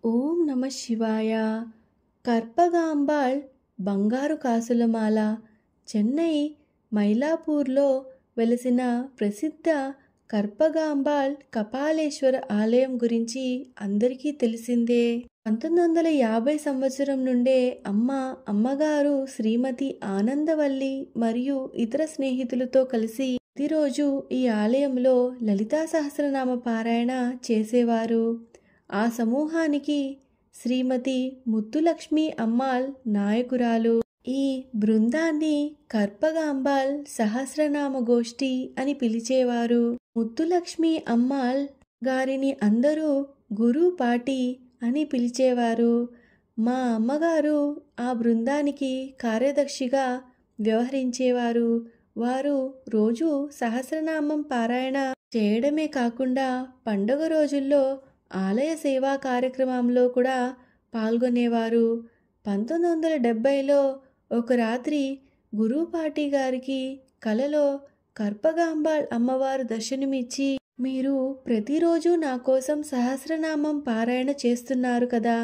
ఓం నమ శివాయ. కర్పగాంబాళ్ బంగారు కాసులమాల చెన్నై మైలాపూర్లో వెలసిన ప్రసిద్ధ కర్పగాంబాళ్ కపాలేశ్వర ఆలయం గురించి అందరికీ తెలిసిందే. 1950 సంవత్సరం నుండే అమ్మగారు శ్రీమతి ఆనందవల్లి మరియు ఇతర స్నేహితులతో కలిసి ప్రతిరోజు ఈ ఆలయంలో లలితా సహస్రనామ పారాయణ చేసేవారు. ఆ సమూహానికి శ్రీమతి ముత్తులక్ష్మి అమ్మాళ్ నాయకురాలు. ఈ బృందాన్ని కర్పగాంబాళ్ సహస్రనామ గోష్ఠి అని పిలిచేవారు. ముత్తులక్ష్మి అమ్మాళ్ గారిని అందరూ గురుపాటి అని పిలిచేవారు. మా అమ్మగారు ఆ బృందానికి కార్యదర్శిగా వ్యవహరించేవారు. వారు రోజు సహస్రనామం పారాయణ చేయడమే కాకుండా పండుగ రోజుల్లో ఆలయ సేవా కార్యక్రమంలో కూడా పాల్గొనేవారు. 1970లో ఒక రాత్రి గురుపాటి గారికి కలలో కర్పగాంబాళ్ అమ్మవారు దర్శనమిచ్చి, మీరు ప్రతిరోజు నా కోసం సహస్రనామం పారాయణ చేస్తున్నారు కదా,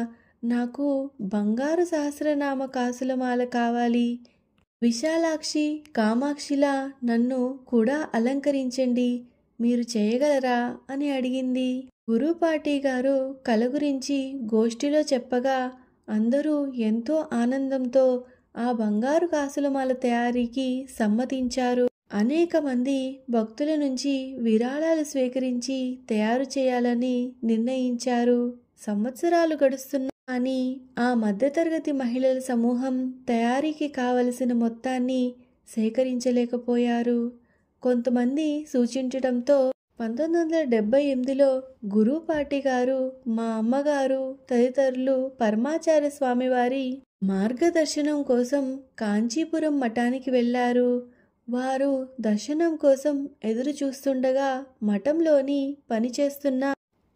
నాకు బంగారు సహస్రనామ కాసులమాల కావాలి. విశాలాక్షి కామాక్షిలా నన్ను కూడా అలంకరించండి, మీరు చేయగలరా అని అడిగింది. గురుపాటి గారు కల గురించి గోష్ఠిలో చెప్పగా అందరూ ఎంతో ఆనందంతో ఆ బంగారు కాసులమాల తయారీకి సమ్మతించారు. అనేక మంది భక్తుల నుంచి విరాళాలు స్వీకరించి తయారు చేయాలని నిర్ణయించారు. సంవత్సరాలు గడుస్తున్నా కానీ ఆ మధ్యతరగతి మహిళల సమూహం తయారీకి కావలసిన మొత్తాన్ని సేకరించలేకపోయారు. కొంతమంది సూచించడంతో 1978లో గురుపాటి గారు, మా అమ్మగారు తదితరులు పరమాచార్య స్వామివారి మార్గదర్శనం కోసం కాంచీపురం మఠానికి వెళ్లారు. వారు దర్శనం కోసం ఎదురు చూస్తుండగా మఠంలోని పనిచేస్తున్న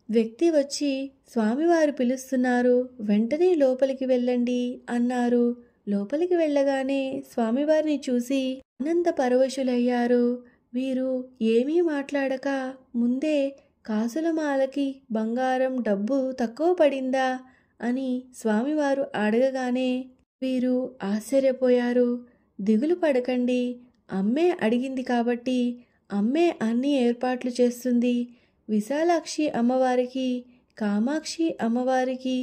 వ్యక్తి వచ్చి, స్వామివారు పిలుస్తున్నారు, వెంటనే లోపలికి వెళ్ళండి అన్నారు. లోపలికి వెళ్ళగానే స్వామివారిని చూసి ఆనంద పరవశులయ్యారు. వీరు ఏమీ మాట్లాడక ముందే కాసులమాలకి బంగారం డబ్బు తక్కువ పడిందా అని స్వామివారు అడగగానే వీరు ఆశ్చర్యపోయారు. దిగులు పడకండి, అమ్మే అడిగింది కాబట్టి అమ్మే అన్ని ఏర్పాట్లు చేస్తుంది. విశాలాక్షి అమ్మవారికి, కామాక్షి అమ్మవారికి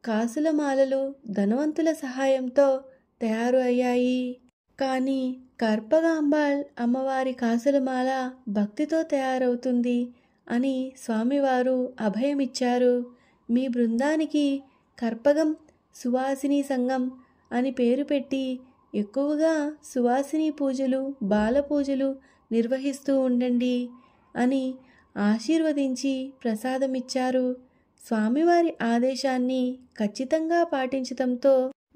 కాసులమాలలు ధనవంతుల సహాయంతో తయారు అయ్యాయి. కానీ కర్పగాంబాళ్ అమ్మవారి కాసులమాల భక్తితో తయారవుతుంది అని స్వామివారు అభయమిచ్చారు. మీ బృందానికి కర్పగం సువాసిని సంఘం అని పేరు పెట్టి ఎక్కువగా సువాసిని పూజలు, బాల పూజలు నిర్వహిస్తూ ఉండండి అని ఆశీర్వదించి ప్రసాదమిచ్చారు. స్వామివారి ఆదేశాన్ని ఖచ్చితంగా పాటించడంతో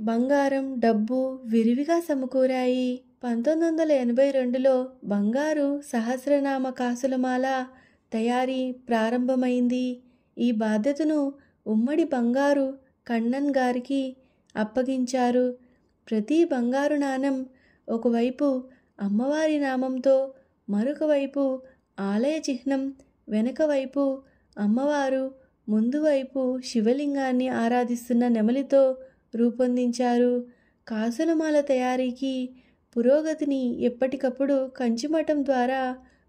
బంగారం, డబ్బు విరివిగా సమకూరాయి. 1982లో బంగారు సహస్రనామ కాసులమాల తయారీ ప్రారంభమైంది. ఈ బాధ్యతను ఉమ్మడి బంగారు కണ്ണన్ గారికి అప్పగించారు. ప్రతి బంగారు నాణెం ఒకవైపు అమ్మవారి నామంతో, మరొక వైపు ఆలయ చిహ్నం, వెనుక వైపు అమ్మవారు, ముందు వైపు శివలింగాన్ని ఆరాధిస్తున్న నెమలితో రూపొందించారు. కాసులమాల తయారీకి పురోగతిని ఎప్పటికప్పుడు కంచిమఠం ద్వారా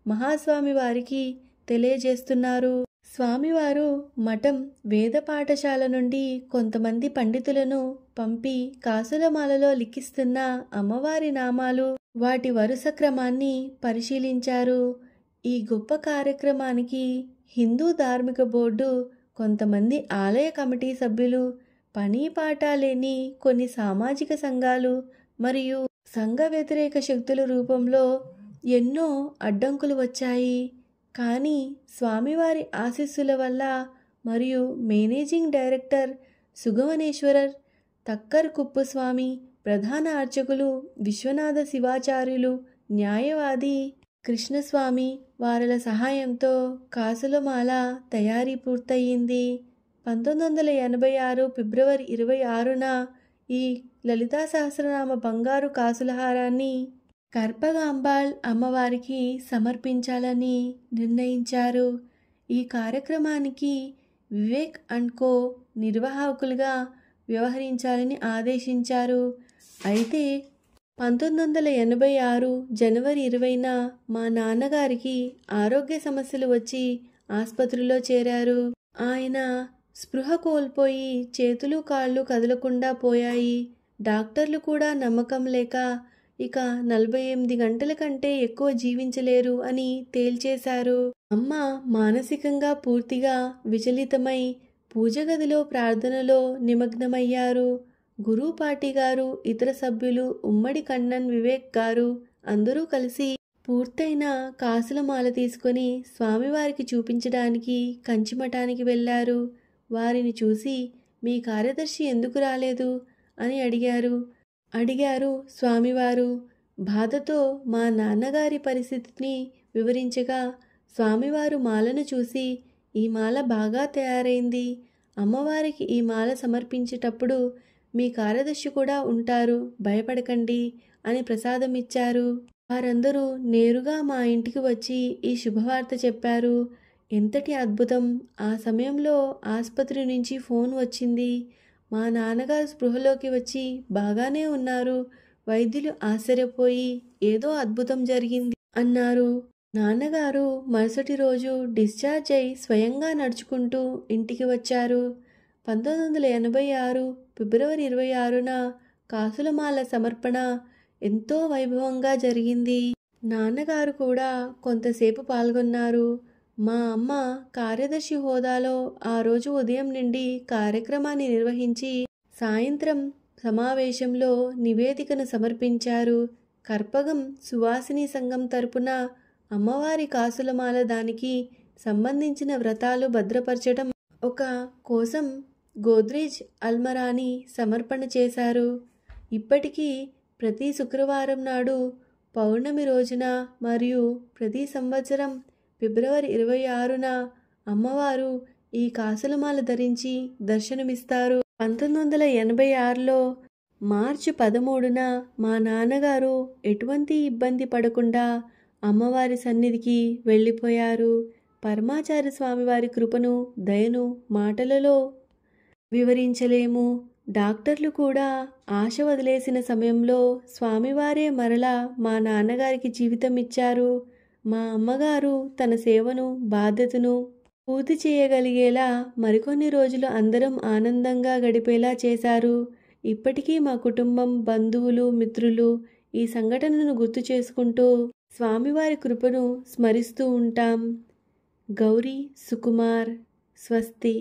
మహాస్వామి వారికి తెలియజేస్తున్నారు. స్వామివారు మఠం వేద పాఠశాల నుండి కొంతమంది పండితులను పంపి కాసులమాలలో లిఖిస్తున్న అమ్మవారి నామాలు, వాటి వరుస క్రమాన్ని పరిశీలించారు. ఈ గొప్ప కార్యక్రమానికి హిందూ ధార్మిక బోర్డు, కొంతమంది ఆలయ కమిటీ సభ్యులు, పని పాట లేని కొన్ని సామాజిక సంఘాలు మరియు సంఘ వ్యతిరేక శక్తుల రూపంలో ఎన్నో అడ్డంకులు వచ్చాయి. కానీ స్వామివారి ఆశీస్సుల వల్ల మరియు మేనేజింగ్ డైరెక్టర్ సుగవనేశ్వరర్, తక్కర్ కుప్పస్వామి, ప్రధాన అర్చకులు విశ్వనాథ శివాచార్యులు, న్యాయవాది కృష్ణస్వామి వారల సహాయంతో కాసులమాల తయారీ పూర్తయింది. 1986 ఫిబ్రవరి 26న ఈ లలితా సహస్రనామ బంగారు కాసులహారాన్ని కర్పగాంబాళ్ అమ్మవారికి సమర్పించాలని నిర్ణయించారు. ఈ కార్యక్రమానికి వివేక్ అండ్ కో నిర్వాహకులుగా వ్యవహరించాలని ఆదేశించారు. అయితే 1986 జనవరి 20న మా నాన్నగారికి ఆరోగ్య సమస్యలు వచ్చి ఆసుపత్రిలో చేరారు. ఆయన స్పృహ కోల్పోయి చేతులు కాళ్ళు కదలకుండా పోయాయి. డాక్టర్లు కూడా నమ్మకం లేక ఇక 48 గంటల కంటే ఎక్కువ జీవించలేరు అని తేల్చేశారు. అమ్మ మానసికంగా పూర్తిగా విచలితమై పూజ గదిలో ప్రార్థనలో నిమగ్నమయ్యారు. గురూపాటి గారు, ఇతర సభ్యులు, ఉమ్మడి కన్నన్, వివేక్ గారు అందరూ కలిసి పూర్తయిన కాసుల మాల తీసుకొని స్వామివారికి చూపించడానికి కంచిమఠానికి వెళ్ళారు. వారిని చూసి మీ కార్యదర్శి ఎందుకు రాలేదు అని అడిగారు స్వామివారు. బాధతో మా నాన్నగారి పరిస్థితిని వివరించగా స్వామివారు మాలను చూసి ఈ మాల బాగా తయారైంది. అమ్మవారికి ఈ మాల సమర్పించేటప్పుడు మీ కార్యదర్శి కూడా ఉంటారు, భయపడకండి అని ప్రసాదం ఇచ్చారు. వారందరూ నేరుగా మా ఇంటికి వచ్చి ఈ శుభవార్త చెప్పారు. ఎంతటి అద్భుతం! ఆ సమయంలో ఆసుపత్రి నుంచి ఫోన్ వచ్చింది. మా నాన్నగారు స్పృహలోకి వచ్చి బాగానే ఉన్నారు. వైద్యులు ఆశ్చర్యపోయి ఏదో అద్భుతం జరిగింది అన్నారు. నాన్నగారు మరుసటి రోజు డిశ్చార్జ్ అయి స్వయంగా నడుచుకుంటూ ఇంటికి వచ్చారు. 1986 ఫిబ్రవరి 26న కాసులమాల సమర్పణ ఎంతో వైభవంగా జరిగింది. నాన్నగారు కూడా కొంతసేపు పాల్గొన్నారు. మా అమ్మ కార్యదర్శి హోదాలో ఆ రోజు ఉదయం నుండి కార్యక్రమాన్ని నిర్వహించి సాయంత్రం సమావేశంలో నివేదికను సమర్పించారు. కర్పగం సువాసిని సంఘం తరపున అమ్మవారి కాసులమాల దానికి సంబంధించిన వ్రతాలు భద్రపరచడం ఒక కోసం గోద్రేజ్ అల్మరాని సమర్పణ చేశారు. ఇప్పటికీ ప్రతి శుక్రవారం నాడు పౌర్ణమి రోజున మరియు ప్రతి సంవత్సరం ఫిబ్రవరి 26న అమ్మవారు ఈ కాసులమాల ధరించి దర్శనమిస్తారు. 1986లో మార్చి 13న మా నాన్నగారు ఎటువంటి ఇబ్బంది పడకుండా అమ్మవారి సన్నిధికి వెళ్ళిపోయారు. పరమాచార్య స్వామివారి కృపను, దయను మాటలలో వివరించలేము. డాక్టర్లు కూడా ఆశ వదిలేసిన సమయంలో స్వామివారే మరలా మా నాన్నగారికి జీవితం ఇచ్చారు. మా అమ్మగారు తన సేవను, బాధ్యతను పూర్తి చేయగలిగేలా మరికొన్ని రోజులు అందరం ఆనందంగా గడిపేలా చేశారు. ఇప్పటికీ మా కుటుంబం, బంధువులు, మిత్రులు ఈ సంఘటనను గుర్తు చేసుకుంటూ స్వామివారి కృపను స్మరిస్తూ ఉంటాం. గౌరీ సుకుమార్. స్వస్తి.